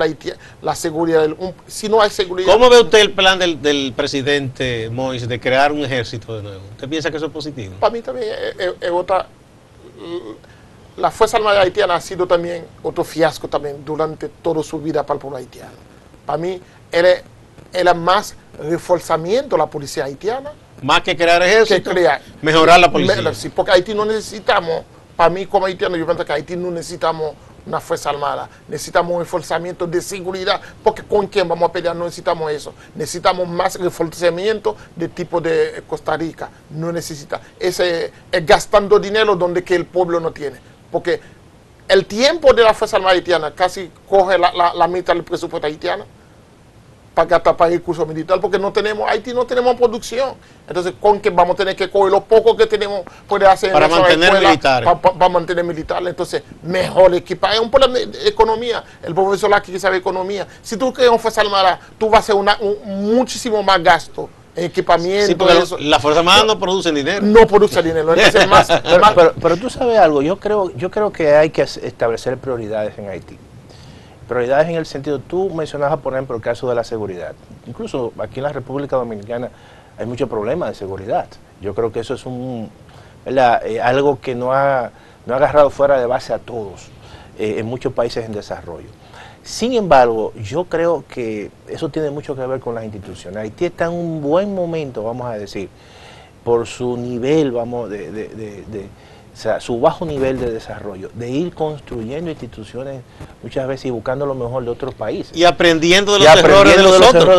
la seguridad. Si no hay seguridad... ¿Cómo ve usted el plan del presidente Moïse de crear un ejército de nuevo? ¿Usted piensa que eso es positivo? Para mí también es otra... La Fuerza Armada Haitiana ha sido también otro fiasco también durante toda su vida para el pueblo haitiano. Para mí, era más reforzamiento de la policía haitiana. Más que crear ejército, que mejorar la policía. Sí, porque Haití no necesitamos, para mí como haitiano, yo pienso que Haití no necesitamos una fuerza armada, necesitamos un reforzamiento de seguridad, porque ¿con quién vamos a pelear? No necesitamos eso, necesitamos más reforzamiento de tipo de Costa Rica, no necesita, es gastando dinero donde que el pueblo no tiene, porque el tiempo de la fuerza armada haitiana casi coge la mitad del presupuesto haitiano, para gastar para el curso militar, porque Haití no tenemos producción. Entonces, ¿con qué vamos a tener que coger lo poco que tenemos puede hacer para mantener militares? Para mantener militares. Entonces, mejor equipar. Es un problema de economía. El profesor aquí que sabe economía. Si tú creas una fuerza armada, tú vas a hacer muchísimo más gasto en equipamiento. Sí, porque la fuerza armada no produce dinero. No produce dinero. Entonces, pero tú sabes algo, yo creo que hay que establecer prioridades en Haití. Prioridades en el sentido, tú mencionabas, por ejemplo, el caso de la seguridad. Incluso aquí en la República Dominicana hay muchos problemas de seguridad. Yo creo que eso es algo que no ha agarrado fuera de base a todos en muchos países en desarrollo. Sin embargo, yo creo que eso tiene mucho que ver con las instituciones. Haití está en un buen momento, vamos a decir, por su nivel, o sea, su bajo nivel de desarrollo, de ir construyendo instituciones muchas veces y buscando lo mejor de otros países. Y aprendiendo de los errores de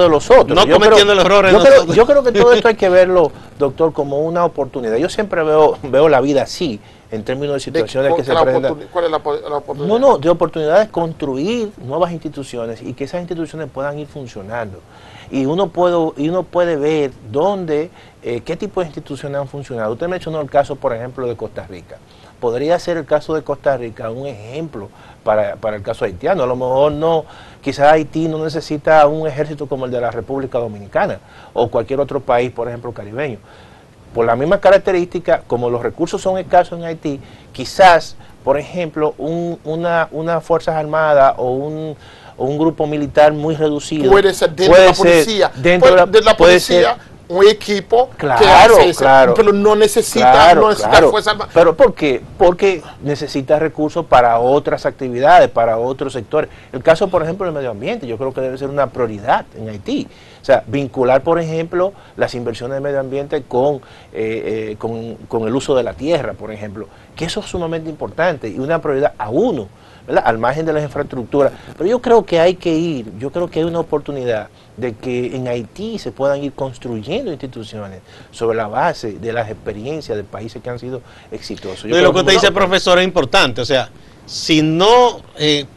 los otros. No cometiendo los errores de nosotros. Yo creo que todo esto hay que verlo, doctor, como una oportunidad. Yo siempre veo la vida así, en términos de situaciones que se presentan. ¿Cuál es la oportunidad? No, de oportunidades de construir nuevas instituciones y que esas instituciones puedan ir funcionando. Y uno puede ver dónde, qué tipo de instituciones han funcionado. Usted mencionó el caso, por ejemplo, de Costa Rica. Podría ser el caso de Costa Rica un ejemplo para el caso haitiano. A lo mejor no, quizás Haití no necesita un ejército como el de la República Dominicana o cualquier otro país, por ejemplo, caribeño. Por la misma característica, como los recursos son escasos en Haití, quizás, por ejemplo, una Fuerzas Armadas o un grupo militar muy reducido. Puede ser dentro de la policía. De la policía, un equipo que hace eso, pero no necesita, Fuerza Armada. ¿Pero por qué? Porque necesita recursos para otras actividades, para otros sectores. El caso, por ejemplo, del medio ambiente, yo creo que debe ser una prioridad en Haití. O sea, vincular, por ejemplo, las inversiones de medio ambiente con el uso de la tierra, por ejemplo, que eso es sumamente importante y una prioridad a uno, ¿verdad? Al margen de las infraestructuras. Pero yo creo que hay una oportunidad de que en Haití se puedan ir construyendo instituciones sobre la base de las experiencias de países que han sido exitosos. Lo que usted dice, profesor, es importante. O sea, si no,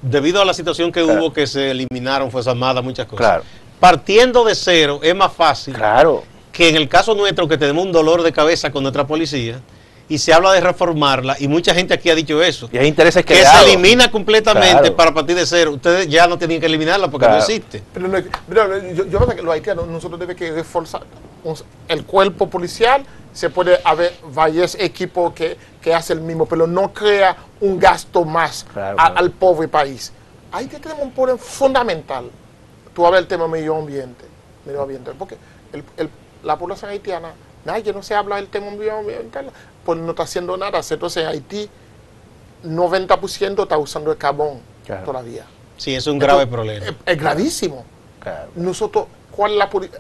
debido a la situación que hubo, que se eliminaron Fuerzas Armadas, muchas cosas. Claro. partiendo de cero es más fácil Claro. que en el caso nuestro, que tenemos un dolor de cabeza con nuestra policía, y se habla de reformarla, y mucha gente aquí ha dicho eso, Y hay intereses que creados. se elimina completamente Claro. para partir de cero. Ustedes ya no tienen que eliminarla porque no Claro. existe. Pero yo creo que los haitianos, nosotros debemos que reforzar el cuerpo policial. Se puede haber varios equipos que hacen el mismo, pero no crea un gasto más Claro, al pobre país. Ahí tenemos un problema fundamental. Tú hablas del tema medio ambiente, porque la población haitiana, nadie no se habla del tema medioambiental, pues no está haciendo nada. Entonces en Haití, 90% está usando el carbón todavía. Sí, es un grave problema. Es gravísimo. Claro. Nosotros,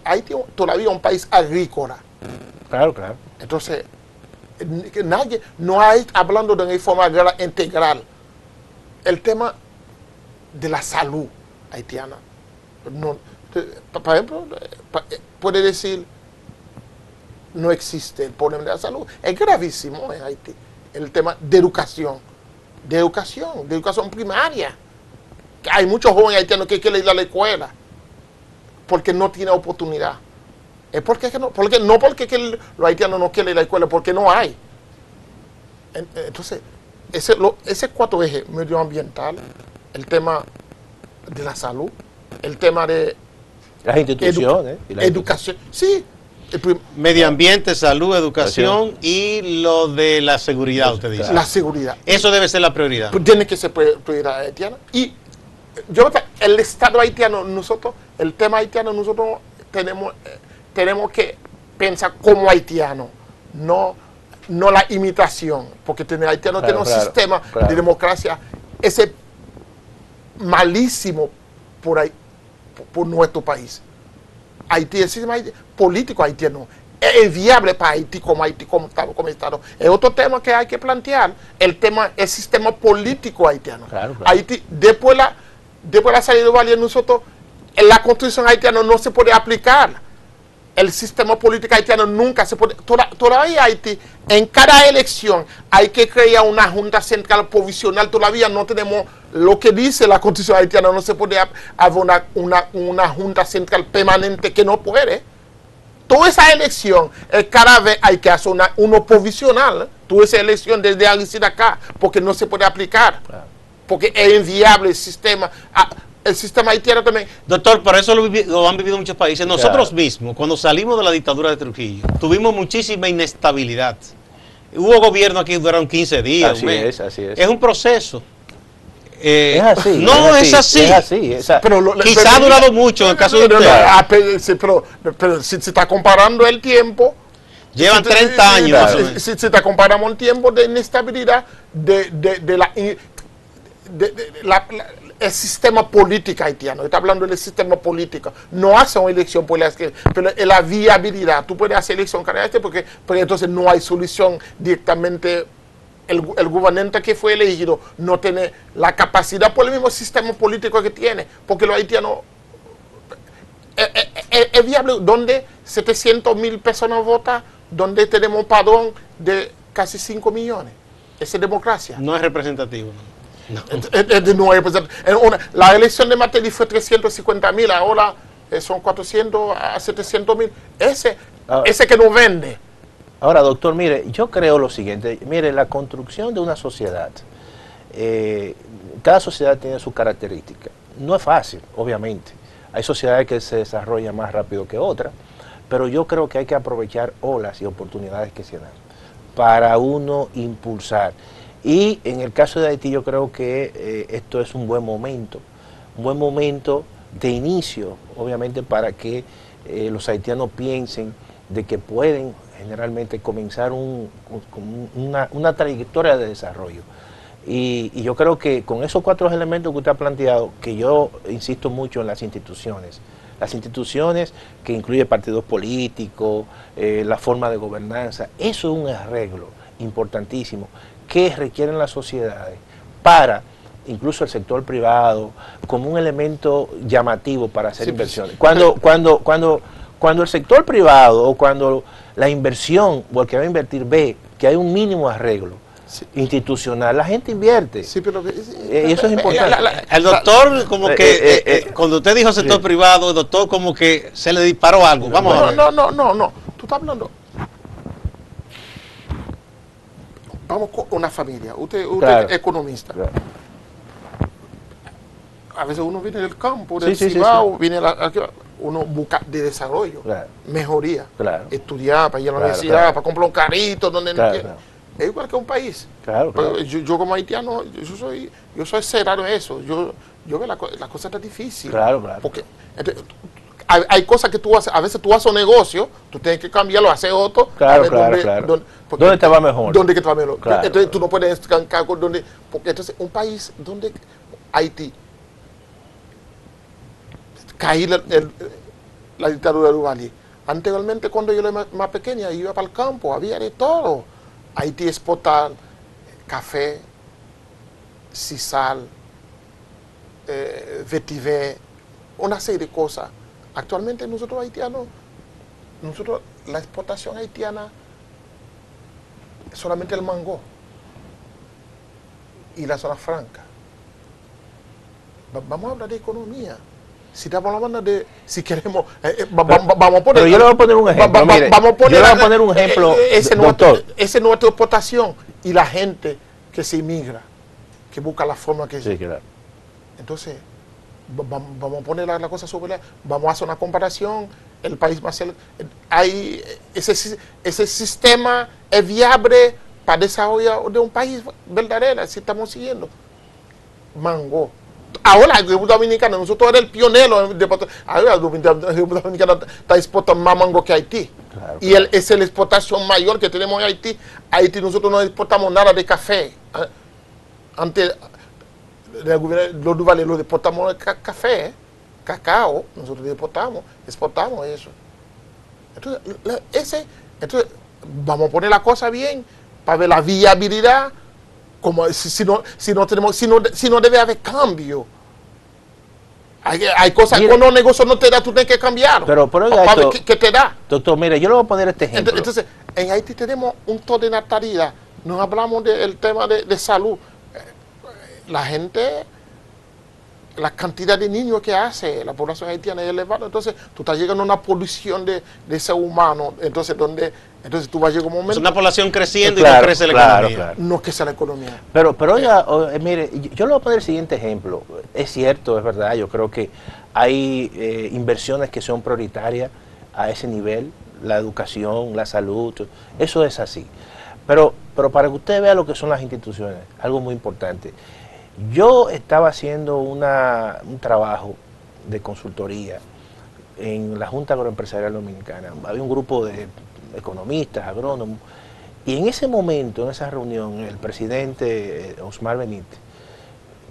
Haití todavía es un país agrícola. Claro, claro. Entonces, nadie, no hay hablando de una forma integral. El tema de la salud haitiana. No, por ejemplo, puede decir, no existe el problema de la salud. Es gravísimo en Haití. El tema de educación primaria. Hay muchos jóvenes haitianos que quieren ir a la escuela porque no tienen oportunidad. Es porque los haitianos no quieren ir a la escuela, porque no hay. Entonces, ese 4 ejes medioambiental, el tema de la salud, el tema de Las instituciones. y la educación, sí. Medio ambiente, salud, educación y lo de la seguridad, usted dice. La seguridad. Eso debe ser la prioridad. Tiene que ser prioridad haitiana. Y yo creo que el Estado haitiano, el tema haitiano, nosotros tenemos que pensar como haitiano, no la imitación, porque el haitiano tiene un sistema de democracia ese malísimo por nuestro país. Haití, el sistema político haitiano es viable para Haití como Estado. Es otro tema que hay que plantear, el sistema político haitiano. Claro. Haití, después de la salida de Valle, nosotros, en la constitución haitiana no se puede aplicar. El sistema político haitiano nunca se puede. Todavía Haití, en cada elección, hay que crear una junta central provisional. Todavía no tenemos lo que dice la constitución haitiana. No se puede haber una junta central permanente, que no puede. Toda esa elección, cada vez hay que hacer uno provisional. Toda esa elección desde acá, porque no se puede aplicar. Porque es inviable el sistema. El sistema haitiano también. Doctor, por eso lo han vivido muchos países. Nosotros mismos, cuando salimos de la dictadura de Trujillo, tuvimos muchísima inestabilidad. Hubo gobierno aquí que duraron 15 días. Así es. Es un proceso. Es así. No es así. Es así. Quizá ha durado mucho en el caso de usted. Pero si se está comparando el tiempo. Llevan 30 años. Si te comparamos el tiempo de inestabilidad el sistema político haitiano, está hablando del sistema político, no hace una elección por pero la viabilidad, tú puedes hacer elección cada vez porque entonces no hay solución directamente. El gobernante que fue elegido no tiene la capacidad por el mismo sistema político que tiene, porque los haitianos es viable, donde 700,000 personas votan, donde tenemos un padrón de casi 5 millones. Esa es democracia. No es representativo. La elección de Mateli fue 350,000, ahora son 400 a 700,000. Ese que no vende. Ahora, doctor, mire, yo creo lo siguiente. Mire, la construcción de una sociedad, cada sociedad tiene sus características. No es fácil, obviamente. Hay sociedades que se desarrollan más rápido que otras, pero yo creo que hay que aprovechar olas y oportunidades que se dan para uno impulsar. Y en el caso de Haití yo creo que esto es un buen momento de inicio, obviamente, para que los haitianos piensen de que pueden generalmente comenzar una trayectoria de desarrollo. Y yo creo que con esos 4 elementos que usted ha planteado, que yo insisto mucho en las instituciones que incluyen partidos políticos, la forma de gobernanza, eso es un arreglo importantísimo que requieren las sociedades para, incluso el sector privado, como un elemento llamativo para hacer inversiones. Cuando el sector privado o cuando la inversión o el que va a invertir ve que hay un mínimo arreglo institucional, la gente invierte. Sí, pero Y eso es importante. El doctor, como que, cuando usted dijo sector privado, el doctor como que se le disparó algo. Vamos a ver. No. Tú estás hablando. Vamos con una familia. Usted Claro. es economista. Claro. A veces uno viene del campo, Sí, del sí, Cibao, viene aquí, uno busca de desarrollo, Claro. mejoría, Claro. estudiar, para ir a la Claro, universidad, claro. para comprar un carrito, donde Claro, no quiera. claro. Es igual que un país. Claro, Pero claro. yo como haitiano, yo soy cerrado en eso. Yo veo la cosa está difícil. Claro, claro. Porque entonces, hay cosas que tú haces, a veces tú haces un negocio, tú tienes que cambiarlo, hacer otro. Claro, a ver claro. porque ¿Dónde te va mejor? ¿Dónde que te va mejor? Claro, Entonces tú no puedes estancar con donde. Porque entonces un país donde Haití caí la dictadura de Duvalier. Anteriormente, cuando yo era más pequeña, iba para el campo, había de todo. Haití exporta café, sisal, vetiver, una serie de cosas. Actualmente nosotros haitianos, la exportación haitiana es solamente el mango y la zona franca. Vamos a hablar de economía. Si estamos hablando de, si queremos, vamos a poner. Pero yo le voy a poner un ejemplo. Mire, vamos a poner, yo le voy a poner un ejemplo, doctor. Esa es nuestra exportación y la gente que se inmigra, que busca la forma que. Sí, claro. Entonces, vamos a poner la cosa sobre la. Vamos a hacer una comparación. El país más. Hay ese sistema es viable para desarrollar de un país verdadero, si estamos siguiendo. Mango. Ahora, la República Dominicana, nosotros eres el pionero. Ahora, la República Dominicana está exportando más mango que Haití. Claro, y es la exportación mayor que tenemos en Haití. Haití nosotros no exportamos nada de café. Antes, los Duvalier lo exportamos café, cacao, nosotros exportamos eso. Entonces, vamos a poner la cosa bien para ver la viabilidad. Como si no debe haber cambio. Hay cosas, cuando un negocio no te da, tú tienes que cambiar. Pero oiga para ver esto, qué te da. Doctor, mire, yo le voy a poner este ejemplo. Entonces, en Haití tenemos un todo de natalidad. No hablamos del tema de salud. La gente, la cantidad de niños que hace la población haitiana es elevada. Entonces, tú estás llegando a una polución de ser humano. Entonces tú vas a llegar a un momento. Es una población creciendo Claro, y no crece la economía. claro. No crece la economía. Pero oiga, mire, yo le voy a poner el siguiente ejemplo. Es cierto, es verdad, yo creo que hay inversiones que son prioritarias a ese nivel, la educación, la salud, eso es así. Pero para que usted vea lo que son las instituciones, algo muy importante. Yo estaba haciendo un trabajo de consultoría en la Junta Agroempresarial Dominicana. Había un grupo de economistas, agrónomos, y en ese momento, en esa reunión, el presidente Osmar Benítez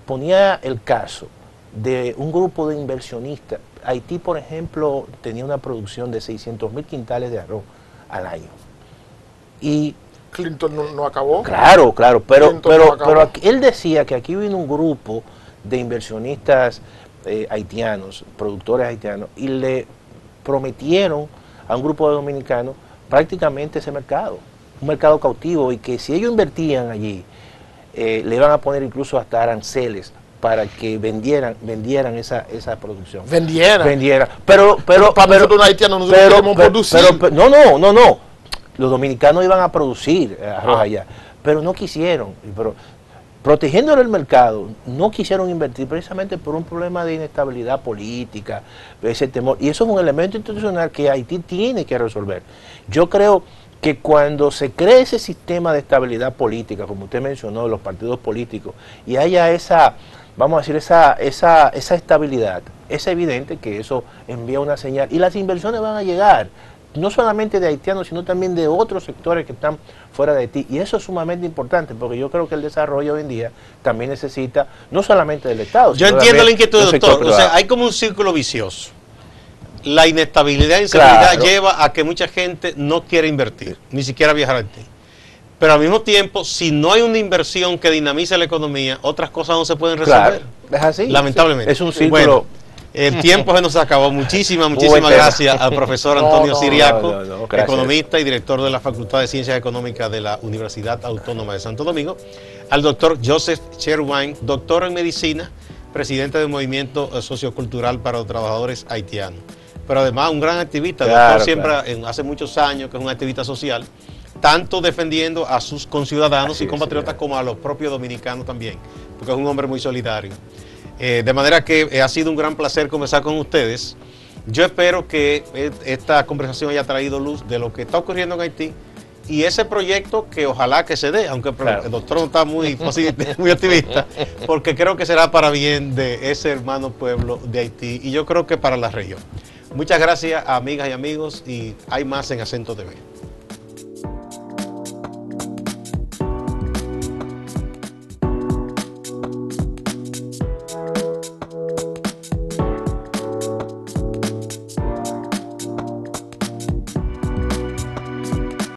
ponía el caso de un grupo de inversionistas. Haití, por ejemplo, tenía una producción de 600.000 quintales de arroz al año. Y Clinton no acabó. claro, pero acabó. él decía que aquí vino un grupo de inversionistas haitianos, productores haitianos, y le prometieron a un grupo de dominicanos prácticamente ese mercado, un mercado cautivo, y que si ellos invertían allí, le iban a poner incluso hasta aranceles para que vendieran esa producción. Vendiera. Pero para nosotros los haitianos nosotros queremos producir. No. Los dominicanos iban a producir arroz allá, pero no quisieron. Pero protegiendo el mercado, no quisieron invertir precisamente por un problema de inestabilidad política, ese temor. Y eso es un elemento institucional que Haití tiene que resolver. Yo creo que cuando se cree ese sistema de estabilidad política, como usted mencionó, los partidos políticos, y haya esa, vamos a decir, esa estabilidad, es evidente que eso envía una señal y las inversiones van a llegar, no solamente de haitianos, sino también de otros sectores que están fuera de Haití. Y eso es sumamente importante, porque yo creo que el desarrollo hoy en día también necesita, no solamente del Estado. Yo entiendo la inquietud, doctor. O sea, hay como un círculo vicioso. La inestabilidad e inseguridad lleva a que mucha gente no quiera invertir, ni siquiera viajar a Haití. Pero al mismo tiempo, si no hay una inversión que dinamice la economía, otras cosas no se pueden resolver. Es así. Lamentablemente. Es un círculo. El tiempo se nos acabó. Muchísimas gracias al profesor Antonio Siriaco, economista y director de la Facultad de Ciencias Económicas de la Universidad Autónoma de Santo Domingo. Al doctor Joseph Sherwine, doctor en medicina, presidente del Movimiento Sociocultural para los Trabajadores Haitianos. Pero además un gran activista, doctor siempre, hace muchos años que es un activista social, tanto defendiendo a sus conciudadanos y compatriotas como a los propios dominicanos también, porque es un hombre muy solidario. De manera que ha sido un gran placer conversar con ustedes. Yo espero que esta conversación haya traído luz de lo que está ocurriendo en Haití y ese proyecto que ojalá que se dé, aunque el doctor no está muy optimista, porque creo que será para bien de ese hermano pueblo de Haití y yo creo que para la región. Muchas gracias, amigas y amigos, y hay más en Acento TV.